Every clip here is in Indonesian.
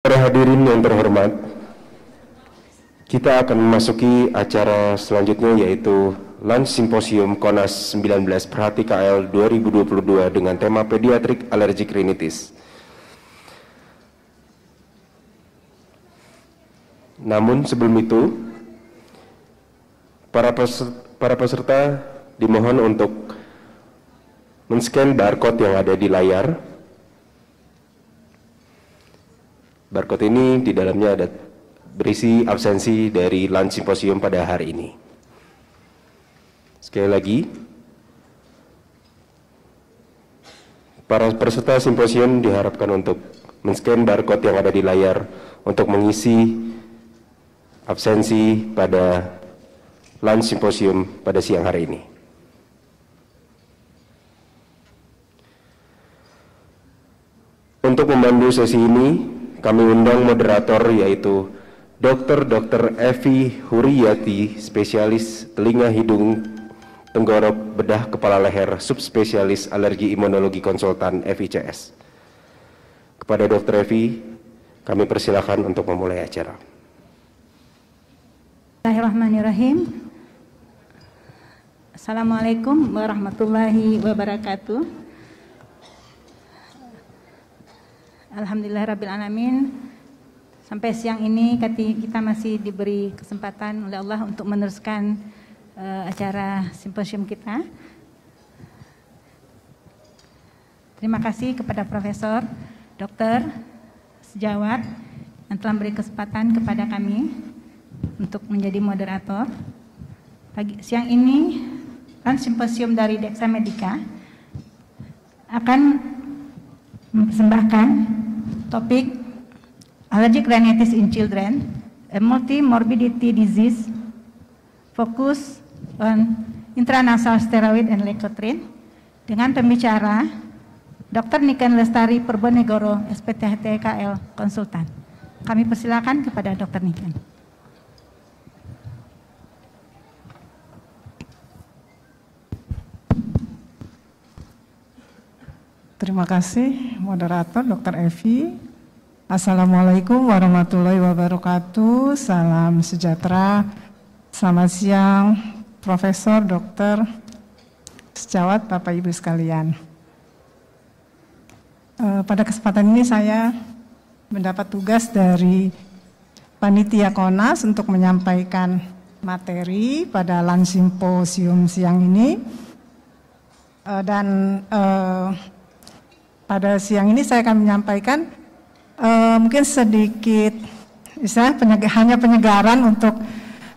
Para hadirin yang terhormat, kita akan memasuki acara selanjutnya, yaitu Lunch Symposium KONAS 19 Perhati KL 2022 dengan tema Pediatric Allergic Rhinitis. Namun sebelum itu, para peserta dimohon untuk men-scan barcode yang ada di layar. Barcode ini di dalamnya ada berisi absensi dari Lunch Symposium pada hari ini. Sekali lagi, para peserta simposium diharapkan untuk men-scan barcode yang ada di layar untuk mengisi absensi pada Lunch Symposium pada siang hari ini. Untuk memandu sesi ini, kami undang moderator, yaitu Dr. Evi Huriyati, spesialis telinga hidung tenggorok bedah kepala leher, subspesialis alergi imunologi konsultan FICS. Kepada Dr. Evi, kami persilakan untuk memulai acara. Bismillahirrahmanirrahim. Assalamualaikum warahmatullahi wabarakatuh. Alhamdulillahirrabbilalamin. Sampai siang ini kita masih diberi kesempatan oleh Allah untuk meneruskan acara simposium kita. Terima kasih kepada Profesor Dr. Sejawat yang telah memberi kesempatan kepada kami untuk menjadi moderator. Siang ini Lunch Symposium dari Dexa Medica akan mempersembahkan topik Allergic Rhinitis in Children, a multi-morbidity disease, focus on intranasal steroid and leukotriene, dengan pembicara Dr. Niken Lestari Purbonegoro, SPTHT KL Konsultan. Kami persilakan kepada Dr. Niken. Terima kasih moderator Dr. Evi. Assalamualaikum warahmatullahi wabarakatuh. Salam sejahtera. Selamat siang Profesor Dr. Sejawat, Bapak Ibu sekalian. Pada kesempatan ini saya mendapat tugas dari Panitia KONAS untuk menyampaikan materi pada Lunch Symposium siang ini. Pada siang ini saya akan menyampaikan mungkin sedikit hanya penyegaran untuk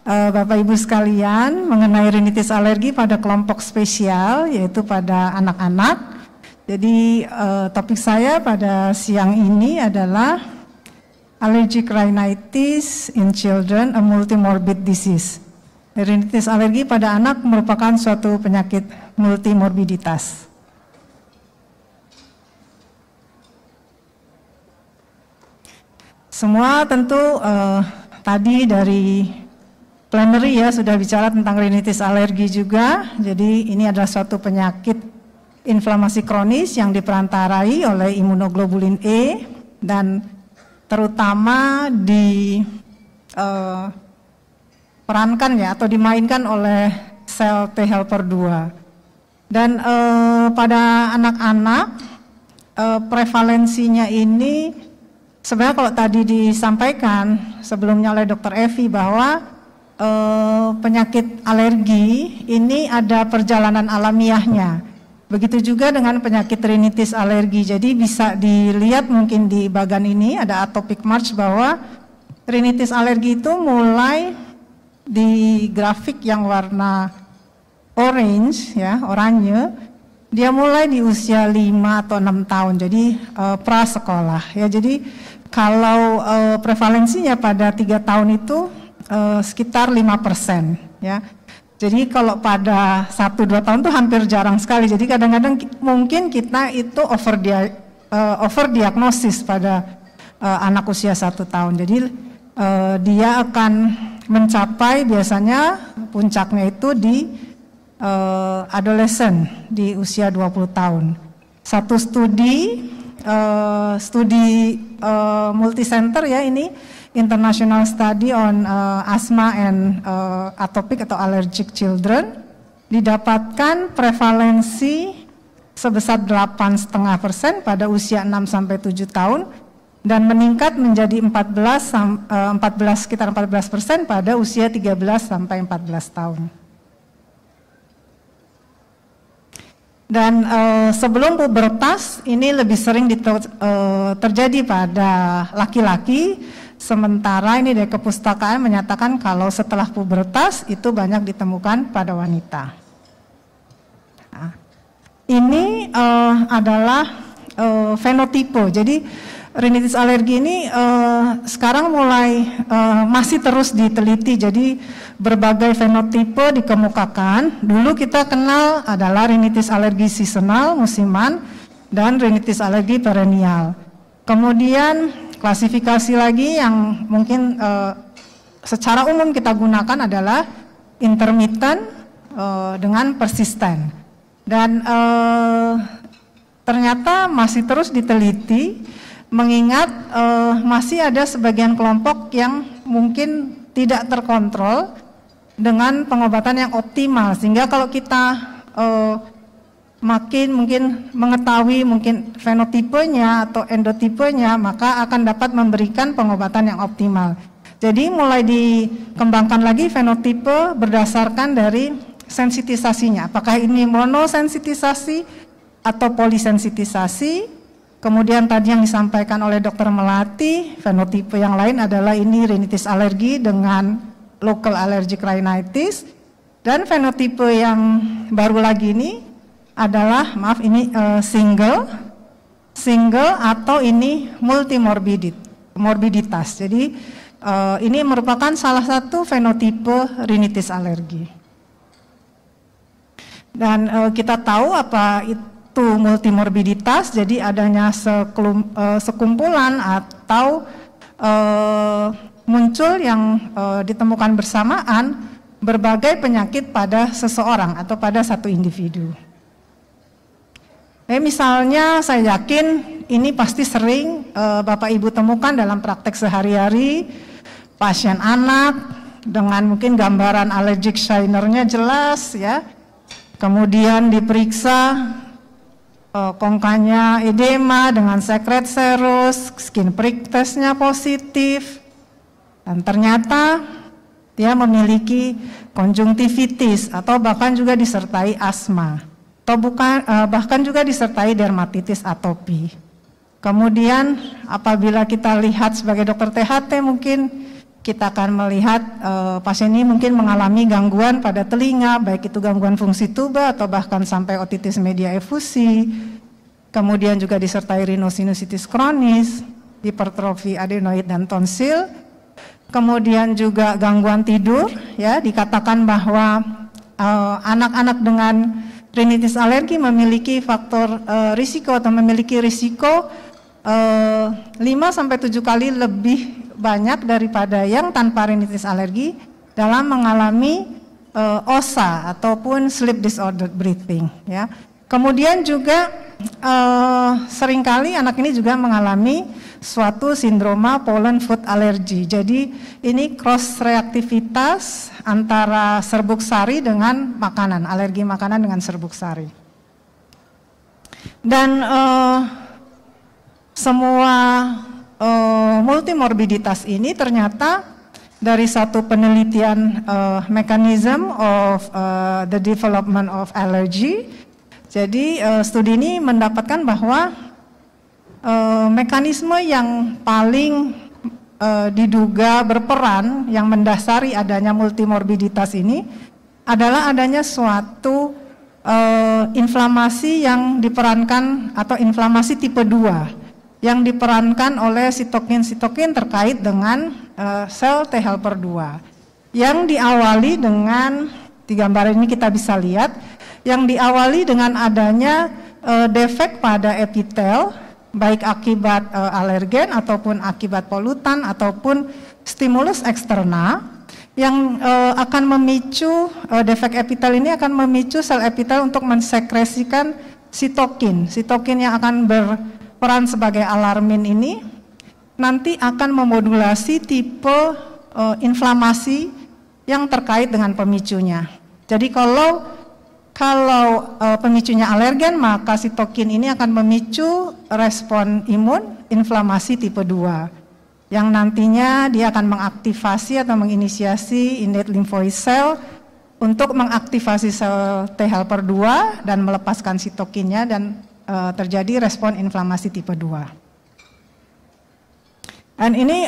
Bapak Ibu sekalian mengenai rinitis alergi pada kelompok spesial, yaitu pada anak-anak. Jadi topik saya pada siang ini adalah Allergic Rhinitis in Children, a Multimorbid Disease. Rinitis alergi pada anak merupakan suatu penyakit multimorbiditas. Semua tentu tadi dari plenary ya sudah bicara tentang rinitis alergi juga. Jadi ini adalah suatu penyakit inflamasi kronis yang diperantarai oleh imunoglobulin E dan terutama diperankan ya atau dimainkan oleh sel T helper 2. Dan pada anak-anak prevalensinya ini sebenarnya kalau tadi disampaikan sebelumnya oleh Dr. Evi bahwa penyakit alergi ini ada perjalanan alamiahnya. Begitu juga dengan penyakit rinitis alergi. Jadi bisa dilihat mungkin di bagian ini ada atopic march bahwa rinitis alergi itu mulai di grafik yang warna orange ya, oranye. Dia mulai di usia 5 atau 6 tahun, jadi prasekolah ya. Jadi kalau prevalensinya pada 3 tahun itu sekitar 5% ya. Jadi kalau pada 1-2 tahun itu hampir jarang sekali. Jadi kadang-kadang mungkin kita itu overdiagnosis pada anak usia 1 tahun. Jadi dia akan mencapai biasanya puncaknya itu di adolescent di usia 20 tahun. Satu studi studi multicenter ya, ini International Study on Asthma and Atopic atau Allergic Children, didapatkan prevalensi sebesar 8,5% pada usia 6-7 tahun dan meningkat menjadi 14% pada usia 13-14 tahun. Dan sebelum pubertas ini lebih sering terjadi pada laki-laki, sementara ini dari kepustakaan menyatakan kalau setelah pubertas itu banyak ditemukan pada wanita. Nah, ini adalah fenotipe. Jadi rinitis alergi ini sekarang mulai masih terus diteliti. Jadi berbagai fenotipe dikemukakan. Dulu kita kenal adalah rinitis alergi seasonal, musiman, dan rinitis alergi perennial. Kemudian klasifikasi lagi yang mungkin secara umum kita gunakan adalah intermittent dengan persisten. Dan ternyata masih terus diteliti, mengingat masih ada sebagian kelompok yang mungkin tidak terkontrol dengan pengobatan yang optimal, sehingga kalau kita makin mungkin mengetahui mungkin fenotipenya atau endotipenya, maka akan dapat memberikan pengobatan yang optimal. Jadi mulai dikembangkan lagi fenotipe berdasarkan dari sensitisasinya, apakah ini monosensitisasi atau polisensitisasi. Kemudian tadi yang disampaikan oleh Dr. Melati, fenotipe yang lain adalah ini rinitis alergi dengan local allergic rhinitis, dan fenotipe yang baru lagi ini adalah single atau ini multimorbiditas. Jadi ini merupakan salah satu fenotipe rinitis alergi. Dan kita tahu apa itu multimorbiditas, jadi adanya sekumpulan atau muncul yang ditemukan bersamaan berbagai penyakit pada seseorang atau pada satu individu. Misalnya saya yakin ini pasti sering Bapak Ibu temukan dalam praktek sehari-hari, pasien anak dengan mungkin gambaran allergic signernya jelas ya, kemudian diperiksa kongkanya edema dengan sekret serus, skin prick testnya positif, dan ternyata dia memiliki konjungtivitis atau bahkan juga disertai asma, atau bahkan juga disertai dermatitis atopi. Kemudian apabila kita lihat sebagai dokter THT, mungkin kita akan melihat pasien ini mungkin mengalami gangguan pada telinga, baik itu gangguan fungsi tuba atau bahkan sampai otitis media efusi. Kemudian juga disertai rhinosinusitis kronis, hipertrofi adenoid dan tonsil. Kemudian juga gangguan tidur, ya, dikatakan bahwa anak-anak dengan rinitis alergi memiliki faktor risiko atau memiliki risiko 5-7 kali lebih banyak daripada yang tanpa rinitis alergi dalam mengalami OSA ataupun sleep disordered breathing, ya. Kemudian juga seringkali anak ini juga mengalami suatu sindroma pollen food allergy. Jadi ini cross reaktivitas antara serbuk sari dengan makanan, alergi makanan dengan serbuk sari. Dan semua multimorbiditas ini ternyata dari satu penelitian mechanism of the development of allergy. Jadi studi ini mendapatkan bahwa mekanisme yang paling diduga berperan yang mendasari adanya multimorbiditas ini adalah adanya suatu inflamasi yang diperankan atau inflamasi tipe 2 yang diperankan oleh sitokin-sitokin terkait dengan sel T helper 2 yang diawali dengan, di gambar ini kita bisa lihat, yang diawali dengan adanya defek pada epitel, baik akibat alergen ataupun akibat polutan ataupun stimulus eksternal yang akan memicu defek epitel ini akan memicu sel epitel untuk mensekresikan sitokin yang akan peran sebagai alarmin ini nanti akan memodulasi tipe inflamasi yang terkait dengan pemicunya. Jadi kalau pemicunya alergen, maka sitokin ini akan memicu respon imun inflamasi tipe 2 yang nantinya dia akan mengaktifasi atau menginisiasi innate lymphoid cell untuk mengaktifasi sel T helper 2 dan melepaskan sitokinnya dan terjadi respon inflamasi tipe 2. Dan ini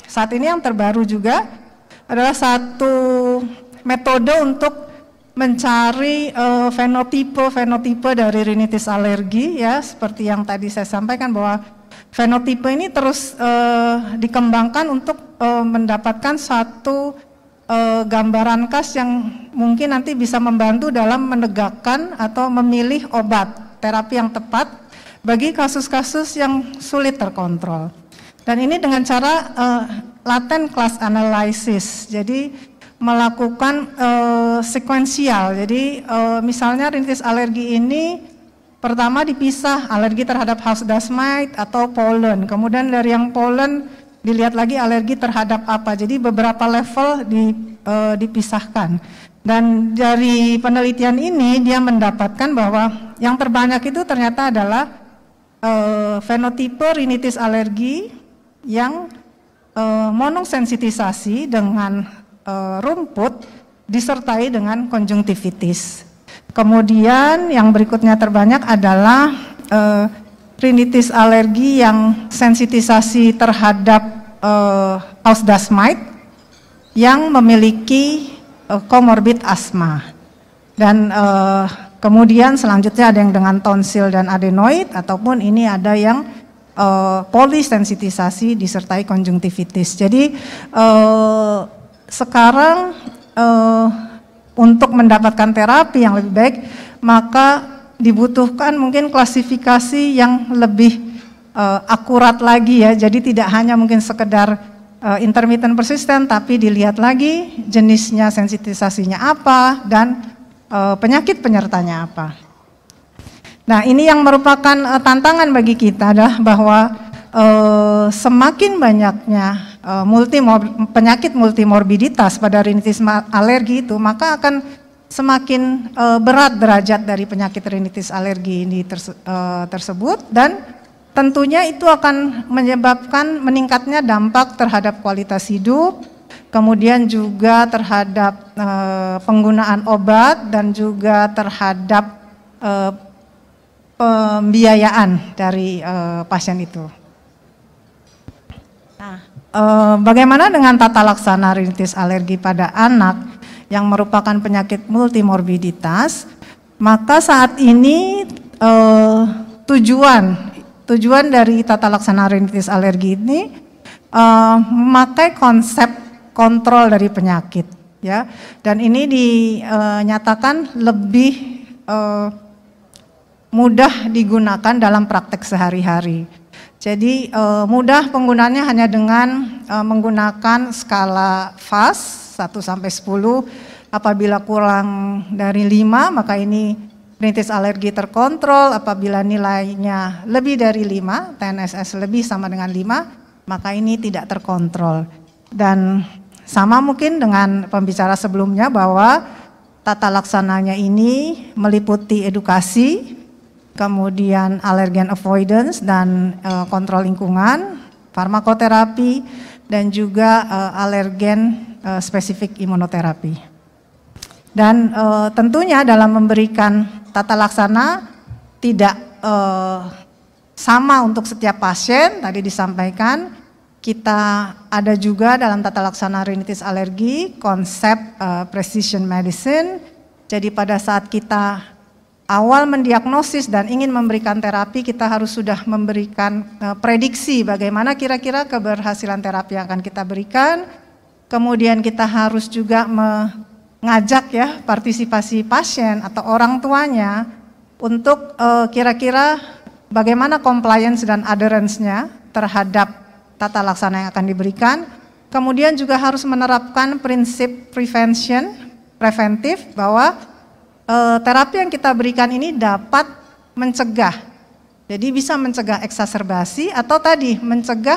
saat ini yang terbaru juga adalah satu metode untuk mencari fenotipe dari rinitis alergi, ya, seperti yang tadi saya sampaikan bahwa fenotipe ini terus dikembangkan untuk mendapatkan satu gambaran khas yang mungkin nanti bisa membantu dalam menegakkan atau memilih obat terapi yang tepat bagi kasus-kasus yang sulit terkontrol. Dan ini dengan cara latent class analysis, jadi melakukan sekuensial. Jadi misalnya rinitis alergi ini pertama dipisah alergi terhadap house dust mite atau pollen, kemudian dari yang pollen dilihat lagi alergi terhadap apa. Jadi beberapa level dipisahkan. Dan dari penelitian ini dia mendapatkan bahwa yang terbanyak itu ternyata adalah fenotipe rinitis alergi yang monosensitisasi dengan rumput disertai dengan konjungtivitis. Kemudian yang berikutnya terbanyak adalah rinitis alergi yang sensitisasi terhadap house dust mite yang memiliki komorbid asma. Dan kemudian selanjutnya ada yang dengan tonsil dan adenoid, ataupun ini ada yang polisensitisasi disertai konjungtivitis. Jadi sekarang untuk mendapatkan terapi yang lebih baik maka dibutuhkan mungkin klasifikasi yang lebih akurat lagi, ya. Jadi tidak hanya mungkin sekedar intermittent persistent, tapi dilihat lagi jenisnya, sensitisasinya apa, dan penyakit penyertanya apa. Nah, ini yang merupakan tantangan bagi kita adalah bahwa semakin banyaknya penyakit multimorbiditas pada rinitis alergi itu, maka akan semakin berat derajat dari penyakit rinitis alergi ini tersebut, dan tentunya itu akan menyebabkan meningkatnya dampak terhadap kualitas hidup, kemudian juga terhadap penggunaan obat dan juga terhadap pembiayaan dari pasien itu. Nah, bagaimana dengan tata laksana rinitis alergi pada anak yang merupakan penyakit multimorbiditas? Maka saat ini tujuan dari tata laksana rinitis alergi ini memakai konsep kontrol dari penyakit, ya. Dan ini dinyatakan lebih mudah digunakan dalam praktek sehari-hari. Jadi mudah penggunaannya hanya dengan menggunakan skala FAS 1-10. Apabila kurang dari 5 maka ini rinitis alergi terkontrol. Apabila nilainya lebih dari 5, TNSS lebih sama dengan 5, maka ini tidak terkontrol. Dan sama mungkin dengan pembicara sebelumnya bahwa tata laksananya ini meliputi edukasi, kemudian allergen avoidance dan kontrol lingkungan, farmakoterapi, dan juga alergen spesifik imunoterapi. Dan tentunya dalam memberikan tata laksana tidak sama untuk setiap pasien. Tadi disampaikan kita ada juga dalam tata laksana rinitis alergi konsep precision medicine. Jadi pada saat kita awal mendiagnosis dan ingin memberikan terapi, kita harus sudah memberikan prediksi bagaimana kira-kira keberhasilan terapi yang akan kita berikan. Kemudian kita harus juga mengajak, ya, partisipasi pasien atau orang tuanya untuk kira-kira bagaimana compliance dan adherence-nya terhadap tata laksana yang akan diberikan. Kemudian juga harus menerapkan prinsip preventif bahwa terapi yang kita berikan ini dapat mencegah Jadi bisa mencegah eksaserbasi atau tadi mencegah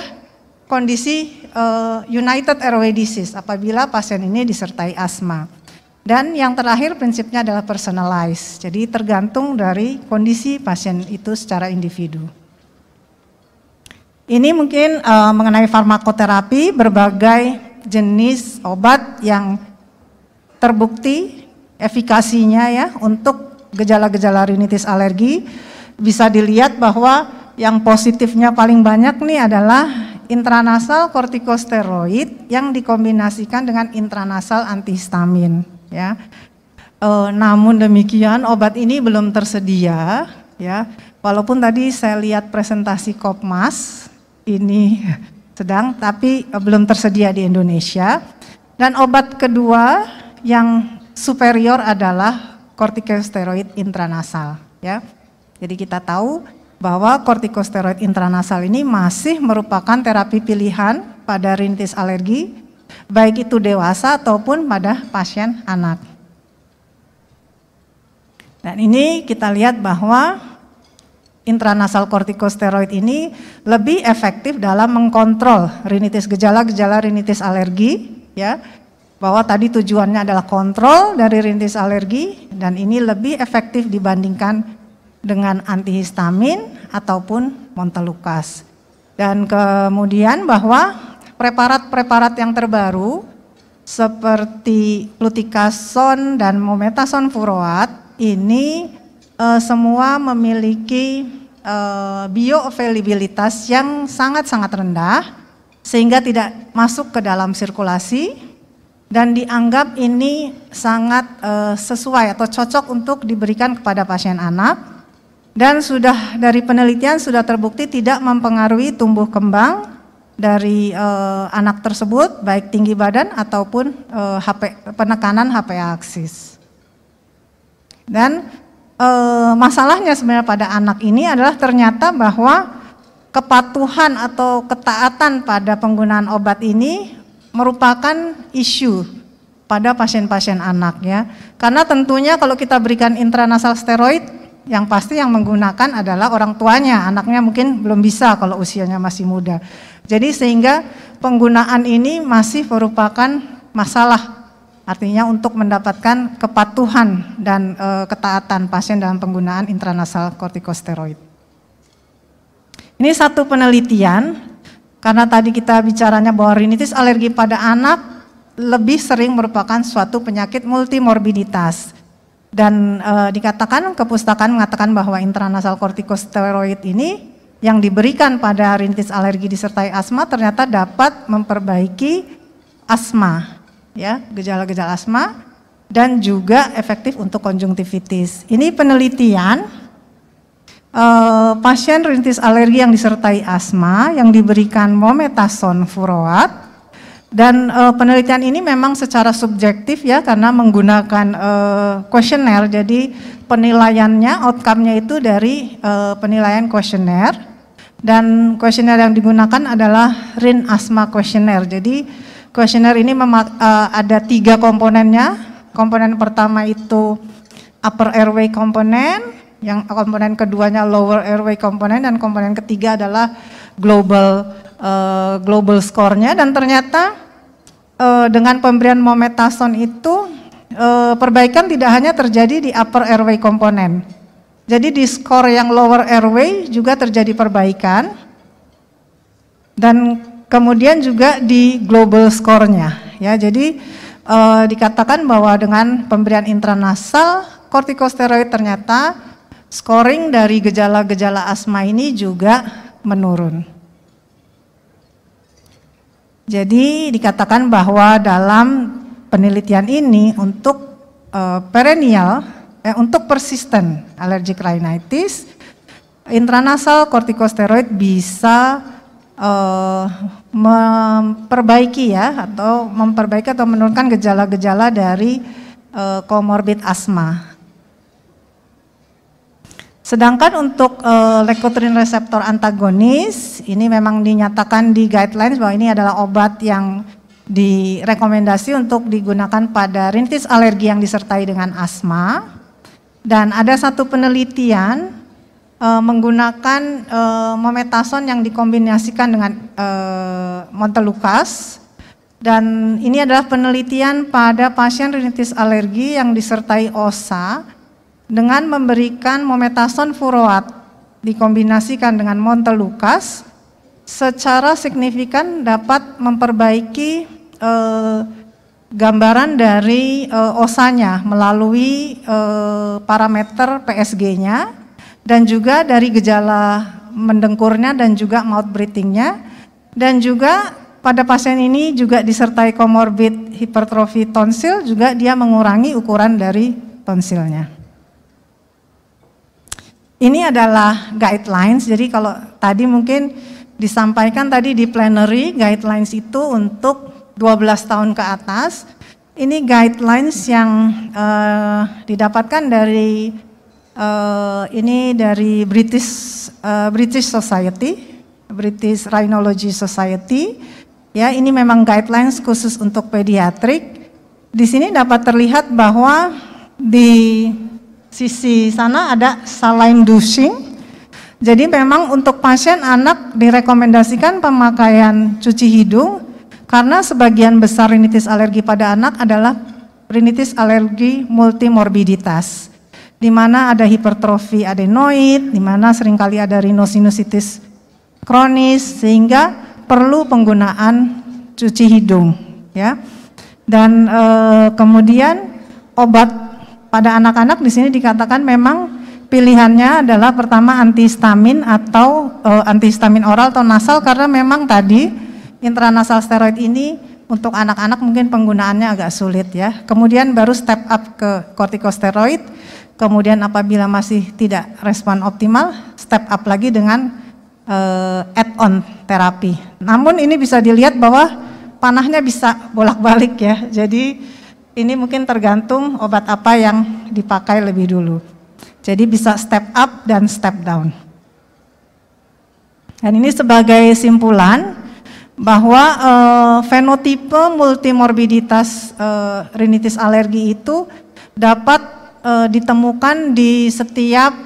kondisi United Airway Disease apabila pasien ini disertai asma. Dan yang terakhir prinsipnya adalah personalized. Jadi tergantung dari kondisi pasien itu secara individu. Ini mungkin mengenai farmakoterapi, berbagai jenis obat yang terbukti efikasinya ya untuk gejala-gejala rinitis alergi. Bisa dilihat bahwa yang positifnya paling banyak nih adalah intranasal kortikosteroid yang dikombinasikan dengan intranasal antihistamin ya. Namun demikian obat ini belum tersedia ya. Walaupun tadi saya lihat presentasi Kopmas ini sedang tapi belum tersedia di Indonesia. Dan obat kedua yang superior adalah kortikosteroid intranasal ya. Jadi kita tahu bahwa kortikosteroid intranasal ini masih merupakan terapi pilihan pada rinitis alergi, baik itu dewasa ataupun pada pasien anak. Dan ini kita lihat bahwa intranasal kortikosteroid ini lebih efektif dalam mengkontrol rinitis, gejala-gejala rinitis alergi, ya. Bahwa tadi tujuannya adalah kontrol dari rinitis alergi dan ini lebih efektif dibandingkan dengan antihistamin ataupun montelukast. Dan kemudian bahwa preparat-preparat yang terbaru seperti fluticasone dan mometasone furoat ini semua memiliki bioavailabilitas yang sangat-sangat rendah sehingga tidak masuk ke dalam sirkulasi dan dianggap ini sangat sesuai atau cocok untuk diberikan kepada pasien anak. Dan sudah dari penelitian sudah terbukti tidak mempengaruhi tumbuh kembang dari anak tersebut, baik tinggi badan ataupun penekanan HPA aksis. Dan masalahnya sebenarnya pada anak ini adalah ternyata bahwa kepatuhan atau ketaatan pada penggunaan obat ini merupakan isu pada pasien-pasien anak ya. Karena tentunya kalau kita berikan intranasal steroid, yang pasti yang menggunakan adalah orang tuanya, anaknya mungkin belum bisa kalau usianya masih muda. Jadi sehingga penggunaan ini masih merupakan masalah, artinya untuk mendapatkan kepatuhan dan ketaatan pasien dalam penggunaan intranasal kortikosteroid. Ini satu penelitian, karena tadi kita bicaranya bahwa rinitis alergi pada anak lebih sering merupakan suatu penyakit multimorbiditas. Dan dikatakan, kepustakaan mengatakan bahwa intranasal kortikosteroid ini yang diberikan pada rinitis alergi disertai asma ternyata dapat memperbaiki asma, ya, gejala-gejala asma dan juga efektif untuk konjungtivitis. Ini penelitian pasien rinitis alergi yang disertai asma yang diberikan mometasone furoat. Dan penelitian ini memang secara subjektif ya karena menggunakan kuesioner, jadi penilaiannya, outcome-nya itu dari penilaian kuesioner dan kuesioner yang digunakan adalah RIN asma kuesioner. Jadi kuesioner ini ada 3 komponennya. Komponen pertama itu upper airway komponen, yang komponen keduanya lower airway komponen dan komponen ketiga adalah global score-nya. Dan ternyata dengan pemberian mometasone itu perbaikan tidak hanya terjadi di upper airway komponen. Jadi di skor yang lower airway juga terjadi perbaikan dan kemudian juga di global score-nya. Ya, jadi dikatakan bahwa dengan pemberian intranasal kortikosteroid ternyata scoring dari gejala-gejala asma ini juga menurun. Jadi dikatakan bahwa dalam penelitian ini untuk perennial, untuk persisten allergic rhinitis, intranasal kortikosteroid bisa memperbaiki ya atau menurunkan gejala-gejala dari komorbid asma. Sedangkan untuk leukotriene reseptor antagonis ini memang dinyatakan di guidelines bahwa ini adalah obat yang direkomendasi untuk digunakan pada rinitis alergi yang disertai dengan asma. Dan ada satu penelitian menggunakan mometasone yang dikombinasikan dengan montelukast. Dan ini adalah penelitian pada pasien rinitis alergi yang disertai OSA dengan memberikan mometasone furoat dikombinasikan dengan montelukast secara signifikan dapat memperbaiki gambaran dari OSA-nya melalui parameter PSG-nya dan juga dari gejala mendengkurnya dan juga mouth breathing-nya, dan juga pada pasien ini juga disertai komorbid hipertrofi tonsil, juga dia mengurangi ukuran dari tonsilnya. Ini adalah guidelines, jadi kalau tadi mungkin disampaikan tadi di plenary guidelines itu untuk 12 tahun ke atas. Ini guidelines yang didapatkan dari British Society, British Rhinology Society. Ya, ini memang guidelines khusus untuk pediatrik. Di sini dapat terlihat bahwa di sisi sana ada saline douching. Jadi memang untuk pasien anak direkomendasikan pemakaian cuci hidung karena sebagian besar rinitis alergi pada anak adalah rinitis alergi multimorbiditas, di mana ada hipertrofi adenoid, di mana seringkali ada rhinosinusitis kronis, sehingga perlu penggunaan cuci hidung, ya. Dan kemudian obat pada anak-anak di sini dikatakan memang pilihannya adalah pertama antihistamin atau antihistamin oral atau nasal, karena memang tadi intranasal steroid ini untuk anak-anak mungkin penggunaannya agak sulit, ya. Kemudian baru step up ke kortikosteroid, kemudian apabila masih tidak respon optimal, step up lagi dengan add-on terapi. Namun ini bisa dilihat bahwa panahnya bisa bolak-balik, ya. Jadi ini mungkin tergantung obat apa yang dipakai lebih dulu. Jadi bisa step up dan step down. Dan ini sebagai simpulan bahwa fenotipe multimorbiditas rinitis alergi itu dapat ditemukan di setiap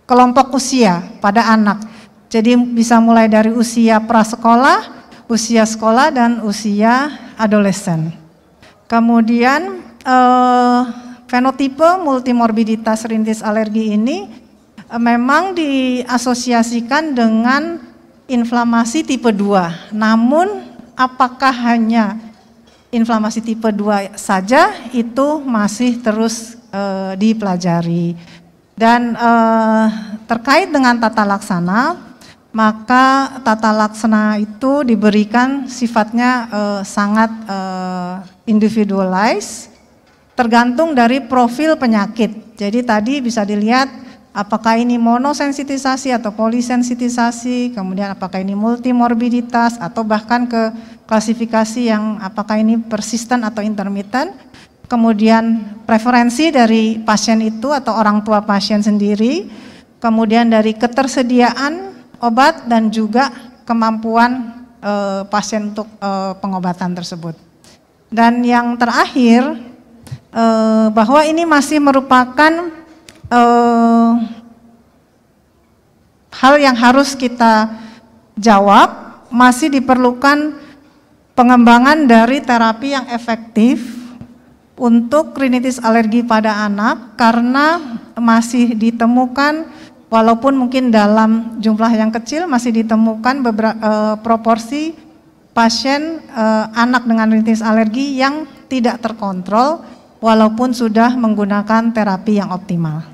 kelompok usia pada anak. Jadi bisa mulai dari usia prasekolah, usia sekolah, dan usia adolesen. Kemudian fenotipe multimorbiditas rinitis alergi ini memang diasosiasikan dengan inflamasi tipe 2. Namun apakah hanya inflamasi tipe 2 saja, itu masih terus dipelajari. Dan terkait dengan tata laksana, maka tata laksana itu diberikan sifatnya sangat individualized, tergantung dari profil penyakit. Jadi tadi bisa dilihat apakah ini monosensitisasi atau polisensitisasi, kemudian apakah ini multimorbiditas, atau bahkan ke klasifikasi yang apakah ini persisten atau intermittent. Kemudian preferensi dari pasien itu atau orang tua pasien sendiri, kemudian dari ketersediaan obat dan juga kemampuan pasien untuk pengobatan tersebut. Dan yang terakhir, bahwa ini masih merupakan hal yang harus kita jawab, masih diperlukan pengembangan dari terapi yang efektif untuk rinitis alergi pada anak, karena masih ditemukan, walaupun mungkin dalam jumlah yang kecil, masih ditemukan beberapa proporsi pasien anak dengan rinitis alergi yang tidak terkontrol walaupun sudah menggunakan terapi yang optimal.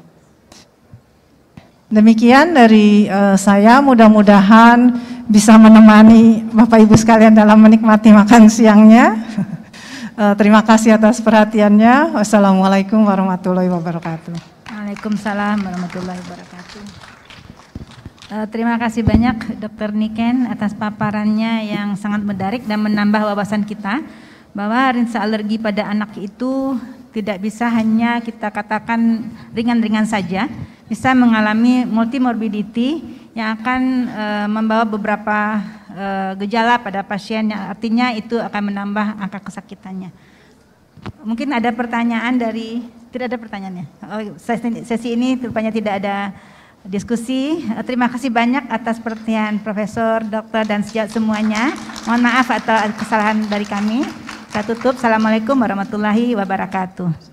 Demikian dari saya, mudah-mudahan bisa menemani Bapak Ibu sekalian dalam menikmati makan siangnya. Terima kasih atas perhatiannya. Wassalamualaikum warahmatullahi wabarakatuh. Waalaikumsalam warahmatullahi wabarakatuh. Terima kasih banyak Dr. Niken atas paparannya yang sangat menarik dan menambah wawasan kita bahwa rinitis alergi pada anak itu tidak bisa hanya kita katakan ringan-ringan saja, bisa mengalami multimorbidity yang akan membawa beberapa gejala pada pasien, yang artinya itu akan menambah angka kesakitannya. Mungkin ada pertanyaan dari, tidak ada pertanyaannya. Oh, sesi ini rupanya tidak ada diskusi. Terima kasih banyak atas perhatian Profesor, Dokter, dan semuanya. Mohon maaf atas kesalahan dari kami. Saya tutup. Assalamualaikum warahmatullahi wabarakatuh.